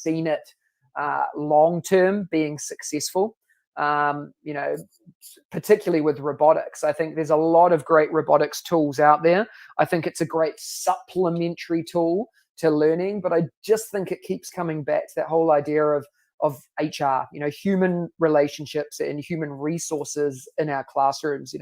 seen it long-term being successful. Particularly with robotics. I think there's a lot of great robotics tools out there. I think it's a great supplementary tool to learning, but I just think it keeps coming back to that whole idea of HR, human relationships and human resources in our classrooms.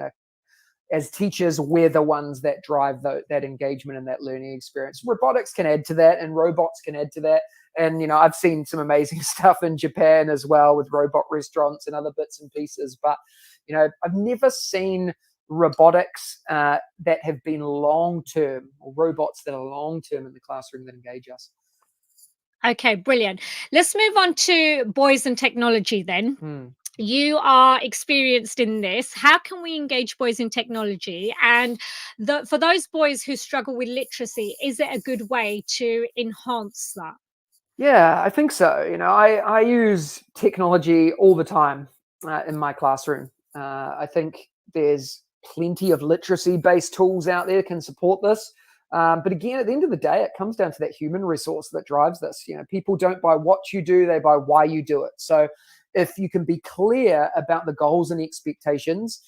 As teachers, we're the ones that drive that engagement and that learning experience. Robotics can add to that, and robots can add to that. And, I've seen some amazing stuff in Japan as well with robot restaurants and other bits and pieces. But, I've never seen robotics that have been long-term, or robots that are long-term in the classroom that engage us. Okay, brilliant. Let's move on to boys and technology then. You are experienced in this. How can we engage boys in technology? And for those boys who struggle with literacy, is it a good way to enhance that? Yeah, I think so. I use technology all the time in my classroom. I think there's plenty of literacy-based tools out there that can support this. But again, at the end of the day, it comes down to that human resource that drives this. People don't buy what you do, they buy why you do it. So if you can be clear about the goals and expectations,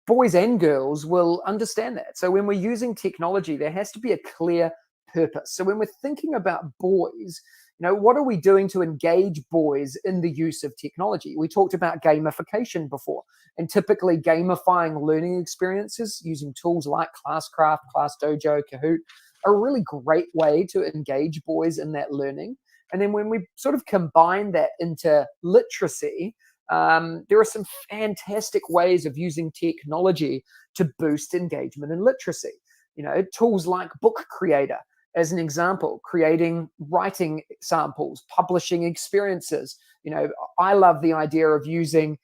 boys and girls will understand that. So when we're using technology, there has to be a clear purpose. So when we're thinking about boys, what are we doing to engage boys in the use of technology? We talked about gamification before, and typically gamifying learning experiences using tools like Classcraft, ClassDojo, Kahoot are a really great way to engage boys in that learning. And then when we sort of combine that into literacy, there are some fantastic ways of using technology to boost engagement in literacy. Tools like Book Creator, as an example, creating writing samples, publishing experiences. I love the idea of using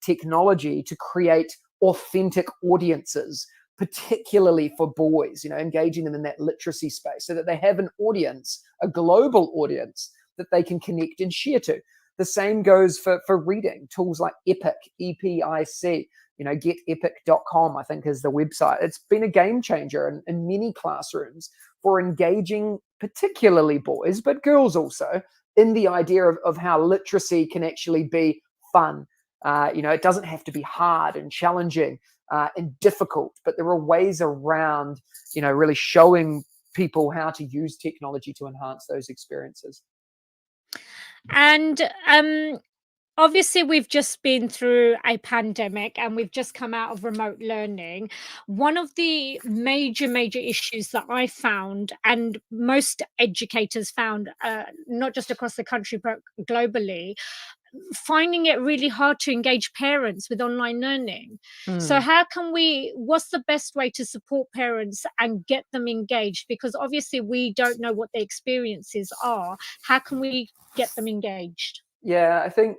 technology to create authentic audiences, particularly for boys, engaging them in that literacy space so that they have an audience, a global audience that they can connect and share to. The same goes for reading. Tools like Epic, EPIC, getepic.com, I think is the website. It's been a game changer in many classrooms for engaging particularly boys, but girls also, in the idea of how literacy can actually be fun. It doesn't have to be hard and challenging and difficult, but there are ways around, really showing people how to use technology to enhance those experiences. And obviously, we've just been through a pandemic and we've just come out of remote learning. One of the major issues that I found, and most educators found, not just across the country, but globally, finding it really hard to engage parents with online learning. So what's the best way to support parents and get them engaged? Because obviously we don't know what their experiences are. How can we get them engaged? Yeah, I think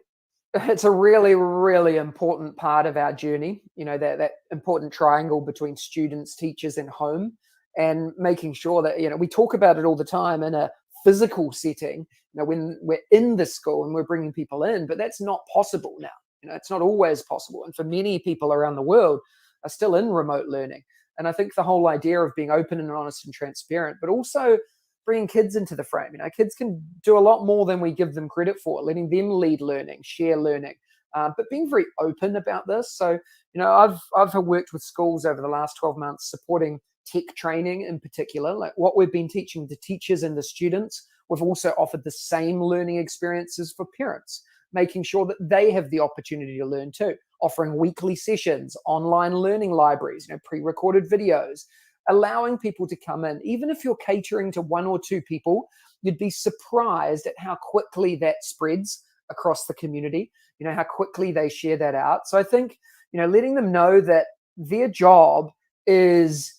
it's a really, really important part of our journey, that important triangle between students, teachers, and home, and making sure that, we talk about it all the time in a physical setting, when we're in the school and we're bringing people in, but that's not possible now. It's not always possible. And for many people around the world are still in remote learning. And I think the whole idea of being open and honest and transparent, but also bringing kids into the frame. Kids can do a lot more than we give them credit for, letting them lead learning, share learning, but being very open about this. So, I've worked with schools over the last 12 months supporting tech training in particular, like what we've been teaching the teachers and the students. We've also offered the same learning experiences for parents, making sure that they have the opportunity to learn too, offering weekly sessions, online learning libraries, pre-recorded videos, allowing people to come in. Even if you're catering to one or two people, you'd be surprised at how quickly that spreads across the community, how quickly they share that out. So I think, letting them know that their job is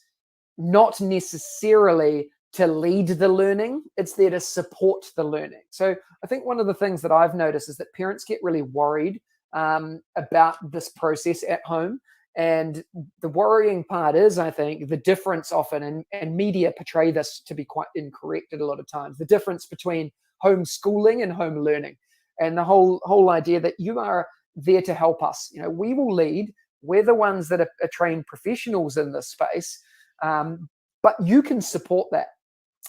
not necessarily to lead the learning, it's there to support the learning. So I think one of the things that I've noticed is that parents get really worried about this process at home. And the worrying part is, I think, the difference often, and media portray this to be quite incorrect at a lot of times, the difference between homeschooling and home learning, and the whole idea that you are there to help us. We will lead. We're the ones that are trained professionals in this space, but you can support that.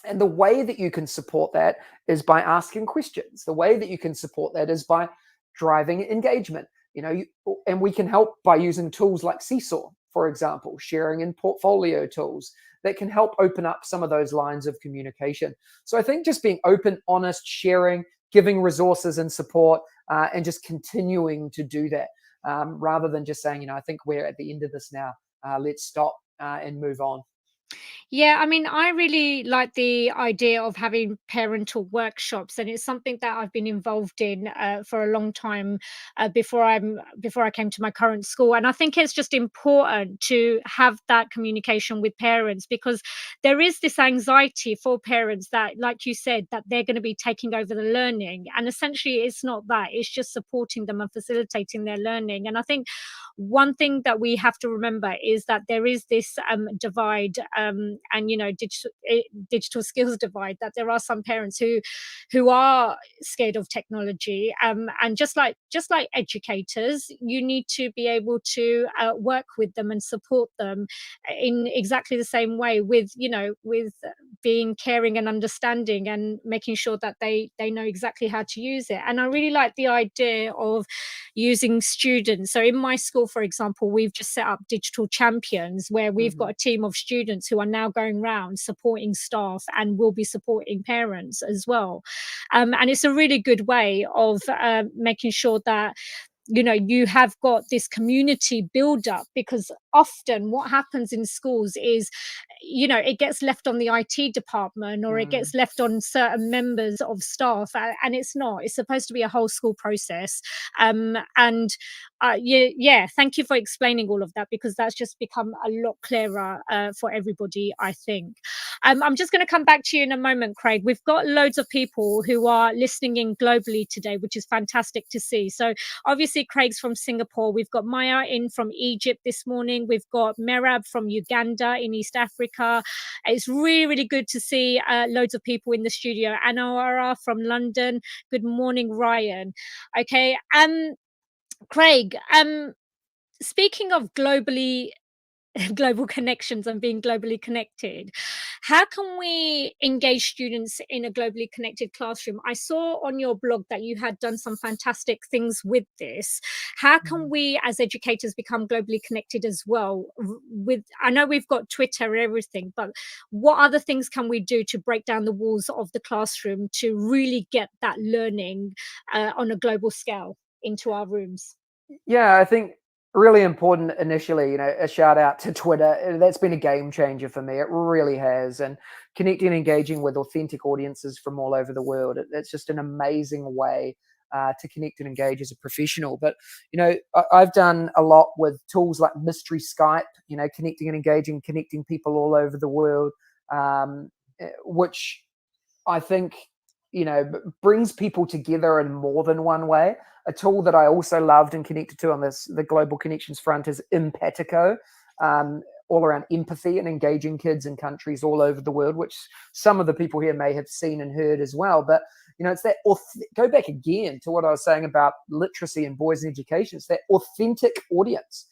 And the way that you can support that is by asking questions. The way that you can support that is by driving engagement. And we can help by using tools like Seesaw, for example, sharing in portfolio tools that can help open up some of those lines of communication. So I think just being open, honest, sharing, giving resources and support, and just continuing to do that, rather than just saying, I think we're at the end of this now. Let's stop and move on. Yeah, I mean, I really like the idea of having parental workshops, and it's something that I've been involved in for a long time before I came to my current school. And I think it's just important to have that communication with parents, because there is this anxiety for parents that, like you said, that they're going to be taking over the learning, and essentially, it's not that. It's just supporting them and facilitating their learning. And I think one thing that we have to remember is that there is this divide, and digital skills divide, that there are some parents who are scared of technology, and just like educators, you need to be able to work with them and support them in exactly the same way, with being caring and understanding, and making sure that they know exactly how to use it. And I really like the idea of using students. So in my school, for example, we've just set up digital champions, where we've got Mhm. a team of students who are now going around supporting staff and will be supporting parents as well. And it's a really good way of making sure that you have got this community build up, because often what happens in schools is it gets left on the IT department, or it Mm. gets left on certain members of staff, and it's supposed to be a whole school process. And yeah, thank you for explaining all of that, because that's just become a lot clearer for everybody, I think. I'm just going to come back to you in a moment, Craig. We've got loads of people who are listening in globally today, which is fantastic to see. So obviously, Craig's from Singapore. We've got Maya in from Egypt this morning. We've got Merab from Uganda in East Africa. It's really, really good to see loads of people in the studio. Anawara from London. Good morning, Ryan. Okay. Craig, speaking of global connections and being globally connected, how can we engage students in a globally connected classroom? I saw on your blog that you had done some fantastic things with this. How can Mhm. we as educators become globally connected as well? With I know we've got Twitter and everything, but what other things can we do to break down the walls of the classroom to really get that learning on a global scale into our rooms? Yeah, I think really important initially, a shout out to Twitter. That's been a game changer for me. It really has. And connecting and engaging with authentic audiences from all over the world. It's just an amazing way to connect and engage as a professional. But, I've done a lot with tools like Mystery Skype, connecting and engaging, connecting people all over the world, which I think, brings people together in more than one way. A tool that I also loved and connected to on the global connections front is Empatico, all around empathy and engaging kids in countries all over the world, which some of the people here may have seen and heard as well. But, it's that, go back again to what I was saying about literacy and boys in education. It's that authentic audience,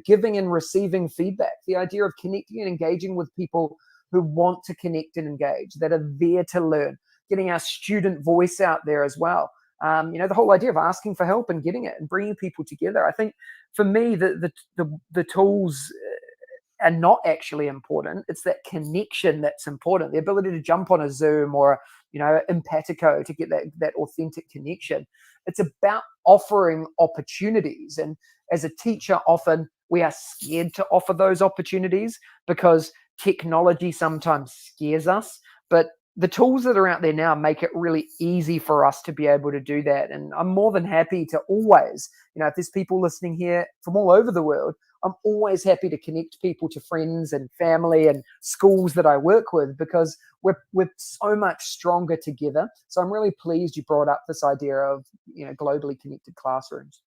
giving and receiving feedback, the idea of connecting and engaging with people who want to connect and engage, that are there to learn, getting our student voice out there as well. The whole idea of asking for help and getting it and bringing people together. I think for me, the tools are not actually important. It's that connection that's important. The ability to jump on a Zoom or Empatico to get that authentic connection. It's about offering opportunities. And as a teacher, often we are scared to offer those opportunities because technology sometimes scares us. But the tools that are out there now make it really easy for us to be able to do that. And I'm more than happy to always, if there's people listening here from all over the world, I'm always happy to connect people to friends and family and schools that I work with, because we're so much stronger together. So I'm really pleased you brought up this idea of, globally connected classrooms.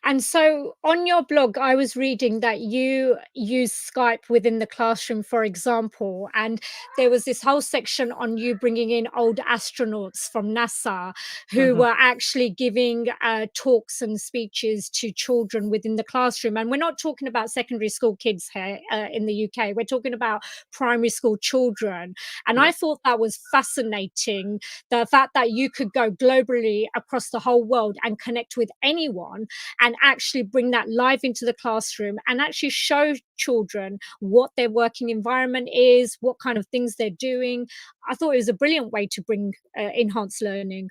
And so on your blog, I was reading that you use Skype within the classroom, for example, and there was this whole section on you bringing in old astronauts from NASA who Mhm. were actually giving talks and speeches to children within the classroom. And we're not talking about secondary school kids here in the UK, we're talking about primary school children. And Yeah. I thought that was fascinating, the fact that you could go globally across the whole world and connect with anyone and actually bring that live into the classroom and actually show children what their working environment is, what kind of things they're doing. I thought it was a brilliant way to bring enhanced learning.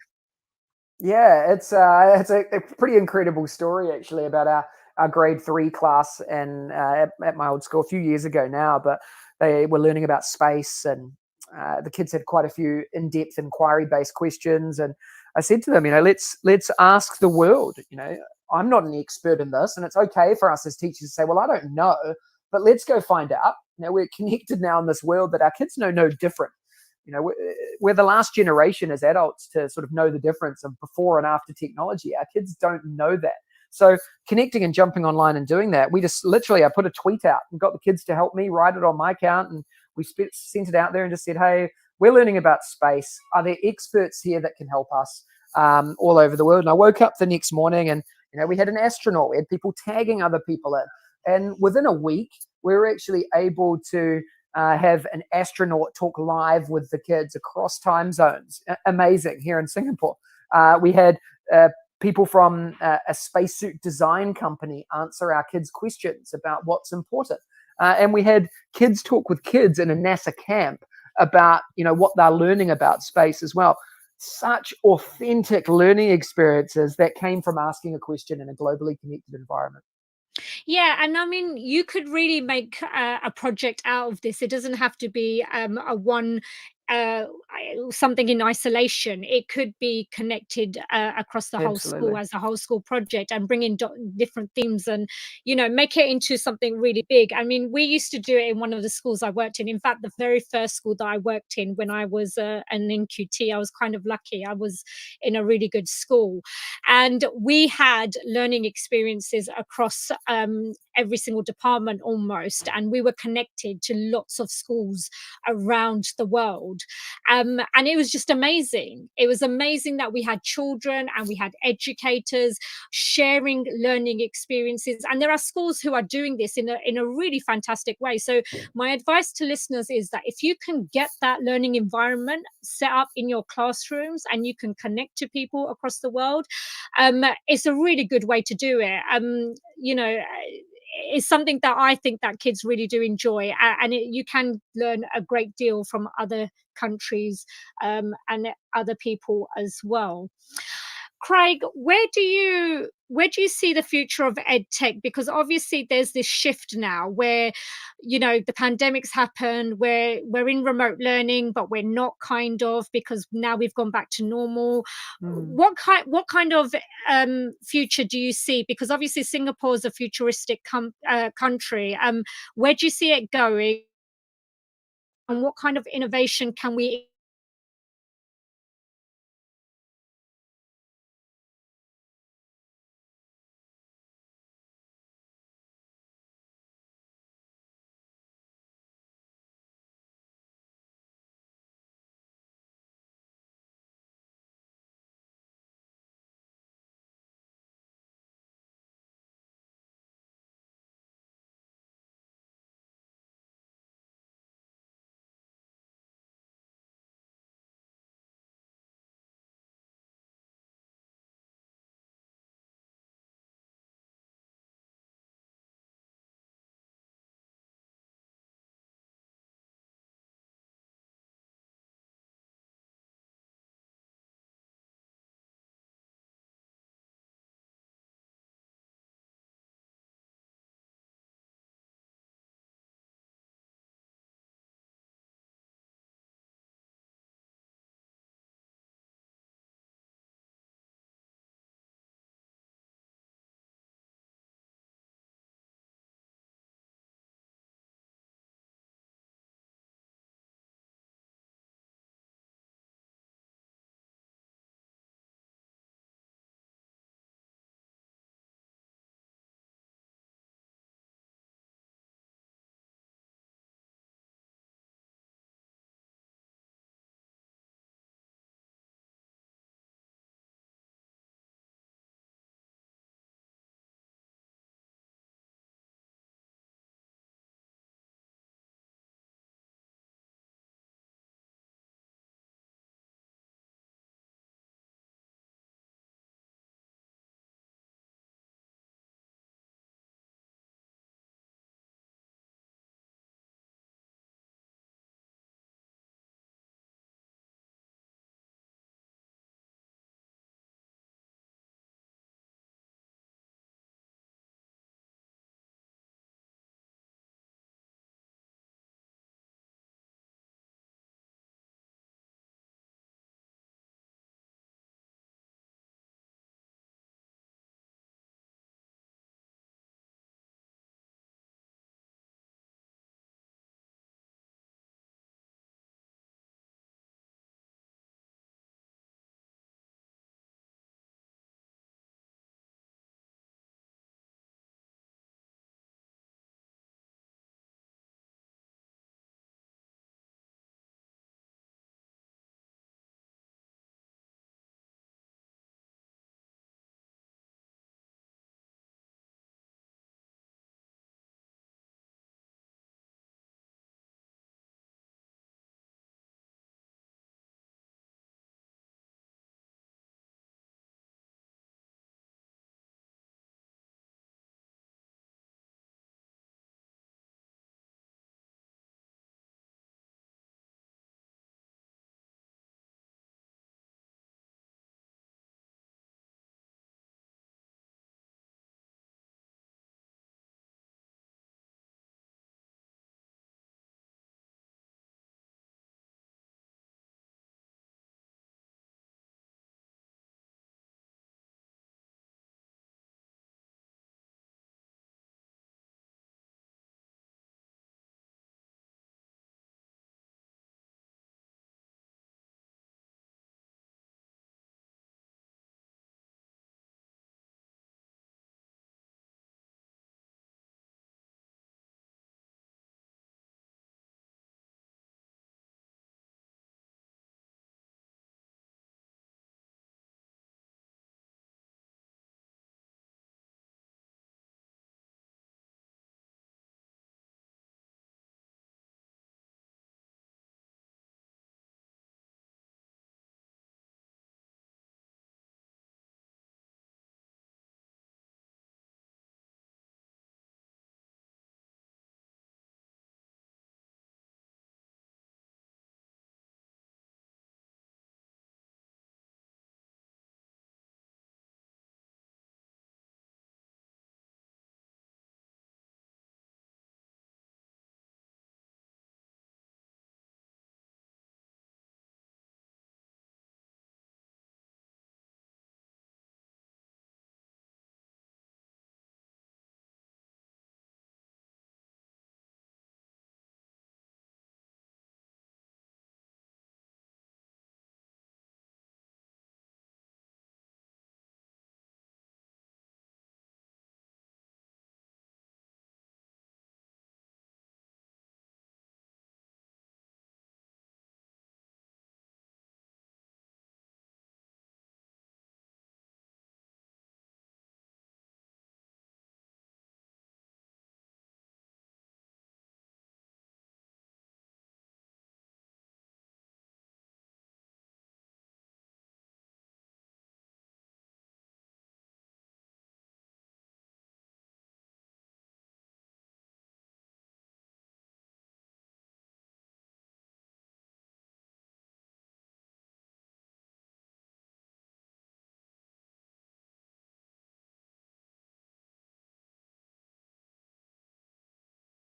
Yeah, it's a pretty incredible story actually about our grade three class and at my old school a few years ago now, but they were learning about space and the kids had quite a few in-depth inquiry-based questions, and I said to them, let's ask the world. I'm not an expert in this, and it's okay for us as teachers to say, well, I don't know, but let's go find out. We're connected now in this world that our kids know no different. We're the last generation as adults to sort of know the difference of before and after technology. Our kids don't know that. So connecting and jumping online and doing that, we just literally, I put a tweet out and got the kids to help me write it on my account. And we sent it out there and just said, hey, we're learning about space. Are there experts here that can help us all over the world? And I woke up the next morning and, we had an astronaut. We had people tagging other people in. And within a week, we were actually able to have an astronaut talk live with the kids across time zones. Amazing here in Singapore. We had people from a spacesuit design company answer our kids' questions about what's important. And we had kids talk with kids in a NASA camp about, what they're learning about space as well. Such authentic learning experiences that came from asking a question in a globally connected environment. Yeah, and I mean, you could really make a project out of this. It doesn't have to be a one something in isolation. It could be connected across the whole school Absolutely. as a whole school project and bring in different themes and make it into something really big. I mean, we used to do it in one of the schools I worked in. In fact, the very first school that I worked in when I was an NQT, I was kind of lucky. I was in a really good school, and we had learning experiences across every single department almost, and we were connected to lots of schools around the world. And it was just amazing. It was amazing that we had children and we had educators sharing learning experiences, and there are schools who are doing this in a really fantastic way. So my advice to listeners is that if you can get that learning environment set up in your classrooms and you can connect to people across the world, it's a really good way to do it. It's something that I think that kids really do enjoy, and you can learn a great deal from other countries and other people as well. Craig, where do you see the future of ed tech? Because obviously there's this shift now where the pandemic's happened, we're in remote learning, but we're not, kind of, because now we've gone back to normal. Mm. What kind of future do you see? Because obviously Singapore is a futuristic country. Where do you see it going, and what kind of innovation can we